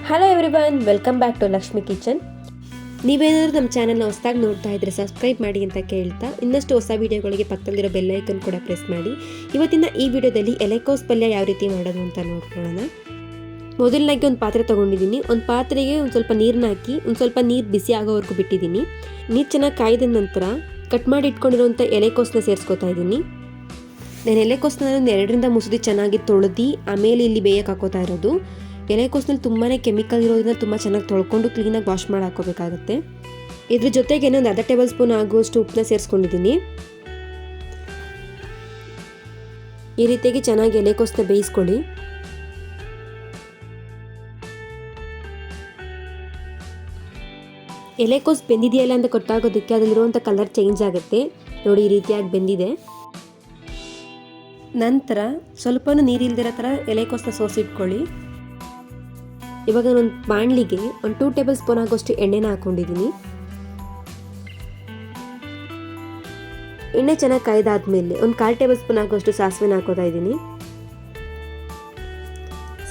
Hello everyone, welcome back to Lakshmi kitchen. ನೀವೇನಾದರೂ ನಮ್ಮ ಚಾನಲ್ನ ಹೊಸದಾಗಿ ನೋಡ್ತಾ ಇದ್ದರೆ ಸಬ್ಸ್ಕ್ರೈಬ್ ಮಾಡಿ ಅಂತ ಕೇಳ್ತಾ, ಇನ್ನಷ್ಟು ಹೊಸ ವೀಡಿಯೋಗಳಿಗೆ ಪಕ್ಕದಲ್ಲಿರೋ ಬೆಲ್ ಐಕನ್ ಕೂಡ ಪ್ರೆಸ್ ಮಾಡಿ. ಇವತ್ತಿನ ಈ ವಿಡಿಯೋದಲ್ಲಿ ಎಲೆಕೋಸ್ ಪಲ್ಯ ಯಾವ ರೀತಿ ಮಾಡೋದು ಅಂತ ನೋಡ್ಕೊಳ್ಳೋಣ. ಮೊದಲನಾಗಿ ಒಂದು ಪಾತ್ರೆ ತೊಗೊಂಡಿದ್ದೀನಿ. ಒಂದು ಪಾತ್ರೆಗೆ ಒಂದು ಸ್ವಲ್ಪ ನೀರನ್ನ ಹಾಕಿ ಒಂದು ಸ್ವಲ್ಪ ನೀರು ಬಿಸಿ ಆಗೋವರೆಗೂ ಬಿಟ್ಟಿದ್ದೀನಿ. ನೀರು ಚೆನ್ನಾಗಿ ಕಾಯ್ದ ನಂತರ ಕಟ್ ಮಾಡಿ ಇಟ್ಕೊಂಡಿರೋಂಥ ಎಲೆಕೋಸನ್ನ ಸೇರಿಸ್ಕೊತಾ ಇದ್ದೀನಿ. ನಾನು ಎಲೆಕೋಸನ್ನ 2-3 ಸತಿ ಚೆನ್ನಾಗಿ ತೊಳೆದು ಆಮೇಲೆ ಇಲ್ಲಿ ಬೇಯಕ್ಕೆ ಹಾಕೋತಾ ಇರೋದು. ಎಲೆಕೋಸಿನಲ್ಲಿ ತುಂಬಾ ಕೆಮಿಕಲ್ ಇರೋದ್ರಿಂದ ತುಂಬ ಚೆನ್ನಾಗಿ ತೊಳ್ಕೊಂಡು ಕ್ಲೀನಾಗಿ ವಾಶ್ ಮಾಡಿ ಹಾಕೋಬೇಕಾಗುತ್ತೆ. ಇದ್ರ ಜೊತೆಗೆ ಒಂದು ಅರ್ಧ ಟೇಬಲ್ ಸ್ಪೂನ್ ಆಗುವಷ್ಟು ಉಪ್ಪನ್ನ ಸೇರಿಸ್ಕೊಂಡಿದ್ದೀನಿ. ಈ ರೀತಿಯಾಗಿ ಚೆನ್ನಾಗಿ ಎಲೆಕೋಸನ್ನ ಬೇಯಿಸ್ಕೊಳ್ಳಿ. ಎಲೆಕೋಸು ಬೆಂದಿದೆಯಲ್ಲ ಅಂತ ಗೊತ್ತಾಗೋದಕ್ಕೆ ಅದರಲ್ಲಿರುವಂಥ ಕಲರ್ ಚೇಂಜ್ ಆಗುತ್ತೆ. ನೋಡಿ, ಈ ರೀತಿಯಾಗಿ ಬೆಂದಿದೆ. ನಂತರ ಸ್ವಲ್ಪನೂ ನೀರಿಲ್ದಿರೋ ಥರ ಎಲೆಕೋಸನ್ನ ಸೋಸಿಟ್ಕೊಳ್ಳಿ. ಇವಾಗ ಒಂದು ಬಾಣಲಿಗೆ ಒಂದು 2 ಟೇಬಲ್ ಸ್ಪೂನ್ ಆಗೋಷ್ಟು ಎಣ್ಣೆನ ಹಾಕೊಂಡಿದ್ದೀನಿ. ಎಣ್ಣೆ ಚೆನ್ನಾಗಿ ಕಾಯ್ದಾದ್ಮೇಲೆ ಒಂದು 1/4 ಟೇಬಲ್ ಸ್ಪೂನ್ ಆಗೋಷ್ಟು ಸಾಸಿವೆನ ಹಾಕೋತಾ ಇದ್ದೀನಿ.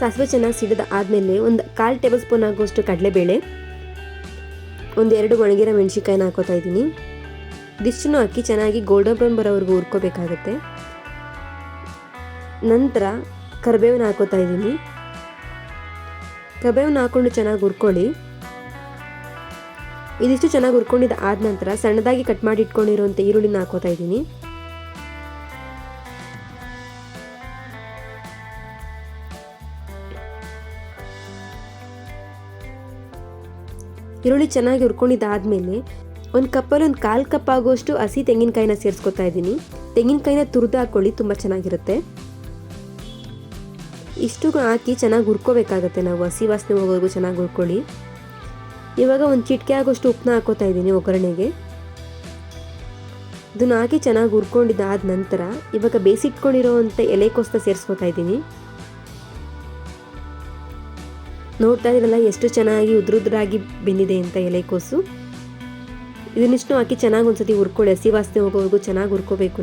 ಸಾಸಿವೆ ಚೆನ್ನಾಗಿ ಸಿಡಿದ ಆದಮೇಲೆ ಒಂದು 1/4 ಟೇಬಲ್ ಸ್ಪೂನ್ ಆಗೋಷ್ಟು ಕಡಲೆಬೇಳೆ, 1-2 ಒಣಗಿರೋ ಮೆಣಸಿನ್ಕಾಯಿನ ಹಾಕೋತಾ ಇದ್ದೀನಿ. ಇದಿಷ್ಟನ್ನು ಹಾಕಿ ಚೆನ್ನಾಗಿ ಗೋಲ್ಡನ್ ಬ್ರೌನ್ ಬರೋವರೆಗೂ ಹುರ್ಕೋಬೇಕಾಗತ್ತೆ. ನಂತರ ಕರಿಬೇವನ್ನ ಹಾಕೋತಾ ಇದ್ದೀನಿ. ಕರಿಬೇವನ್ನ ಹಾಕೊಂಡು ಚೆನ್ನಾಗಿ ಹುರ್ಕೊಳ್ಳಿ. ಇದಿಷ್ಟು ಚೆನ್ನಾಗಿ ಹುರ್ಕೊಂಡಿದ್ದ ಆದ ನಂತರ ಸಣ್ಣದಾಗಿ ಕಟ್ ಮಾಡಿ ಇಟ್ಕೊಂಡಿರುವಂಥ ಈರುಳ್ಳಿನ ಹಾಕೋತಾ ಇದ್ದೀನಿ. ಈರುಳ್ಳಿ ಚೆನ್ನಾಗಿ ಹುರ್ಕೊಂಡಿದ್ದಾದ್ಮೇಲೆ ಒಂದು ಕಪ್ಪಲ್ಲಿ ಒಂದು 1/4 ಕಪ್ ಆಗುವಷ್ಟು ಹಸಿ ತೆಂಗಿನಕಾಯಿನ ಸೇರಿಸ್ಕೊತಾ ಇದ್ದೀನಿ. ತೆಂಗಿನಕಾಯಿನ ತುರಿದು ಹಾಕೊಳ್ಳಿ, ತುಂಬ ಚೆನ್ನಾಗಿರುತ್ತೆ. ಇಷ್ಟು ಹಾಕಿ ಚೆನ್ನಾಗಿ ಹುರ್ಕೋಬೇಕಾಗತ್ತೆ. ನಾವು ಹಸಿ ವಾಸನೆ ಹೋಗೋವರೆಗೂ ಚೆನ್ನಾಗಿ ಹುರ್ಕೊಳ್ಳಿ. ಇವಾಗ ಒಂದು ಚಿಟಿಕೆ ಆಗೋಷ್ಟು ಉಪ್ಪನ್ನ ಹಾಕೋತಾ ಇದ್ದೀನಿ ಒಗ್ಗರಣೆಗೆ. ಇದನ್ನು ಹಾಕಿ ಚೆನ್ನಾಗಿ ಹುರ್ಕೊಂಡಿದ್ದಾದ ನಂತರ ಇವಾಗ ಬೇಯಿಸಿಟ್ಕೊಂಡಿರೋವಂಥ ಎಲೆಕೋಸನ್ನ ಸೇರಿಸ್ಕೊತಾ ಇದ್ದೀನಿ. ನೋಡ್ತಾ ಇದ್ದೀರಲ್ಲ ಎಷ್ಟು ಚೆನ್ನಾಗಿ ಉದ್ರುದ್ರಾಗಿ ಬೆಂದಿದೆ ಅಂತ ಎಲೆಕೋಸು. ಇದನ್ನಿಷ್ಟು ಹಾಕಿ ಚೆನ್ನಾಗಿ ಒಂದ್ಸತಿ ಹುರ್ಕೊಳ್ಳಿ. ಹಸಿ ವಾಸನೆ ಹೋಗೋವರೆಗೂ ಚೆನ್ನಾಗಿ ಹುರ್ಕೋಬೇಕು.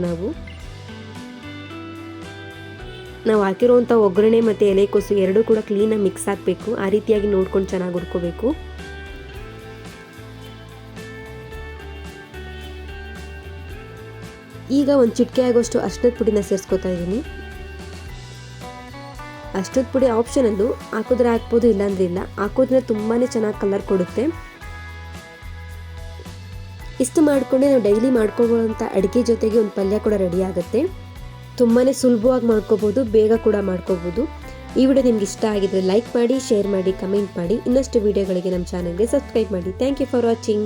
ನಾವು ಹಾಕಿರುವಂಥ ಒಗ್ಗರಣೆ ಮತ್ತು ಎಲೆಕೋಸು ಎರಡೂ ಕೂಡ ಕ್ಲೀನಾಗಿ ಮಿಕ್ಸ್ ಆಗಬೇಕು. ಆ ರೀತಿಯಾಗಿ ನೋಡ್ಕೊಂಡು ಚೆನ್ನಾಗಿ ಹುರ್ಕೋಬೇಕು. ಈಗ ಒಂದು ಚಿಟಿಕೆ ಆಗೋಷ್ಟು ಅರಿಶಿಣದ ಪುಡಿನ ಸೇರಿಸ್ಕೊತಾ ಇದ್ದೀನಿ. ಅರಿಶಿಣದ ಪುಡಿ ಆಪ್ಷನಲ್ಲು, ಹಾಕಿದ್ರೆ ಹಾಕ್ಬೋದು, ಇಲ್ಲಾಂದ್ರೆ ಇಲ್ಲ. ಹಾಕೋದ್ರಿಂದ ತುಂಬಾ ಚೆನ್ನಾಗಿ ಕಲರ್ ಕೊಡುತ್ತೆ. ಇಷ್ಟು ಮಾಡಿಕೊಂಡೆ ನಾವು ಡೈಲಿ ಮಾಡ್ಕೊಳ್ಳುವಂಥ ಅಡುಗೆ ಜೊತೆಗೆ ಒಂದು ಪಲ್ಯ ಕೂಡ ರೆಡಿ ಆಗುತ್ತೆ. ತುಂಬಾ ಸುಲಭವಾಗಿ ಮಾಡ್ಕೋಬೋದು, ಬೇಗ ಕೂಡ ಮಾಡ್ಕೋಬೋದು. ಈ ವಿಡಿಯೋ ನಿಮ್ಗೆ ಇಷ್ಟ ಆಗಿದ್ರೆ ಲೈಕ್ ಮಾಡಿ, ಶೇರ್ ಮಾಡಿ, ಕಮೆಂಟ್ ಮಾಡಿ. ಇನ್ನಷ್ಟು ವಿಡಿಯೋಗಳಿಗೆ ನಮ್ಮ ಚಾನಲ್ಗೆ ಸಬ್ಸ್ಕ್ರೈಬ್ ಮಾಡಿ. Thank you for watching.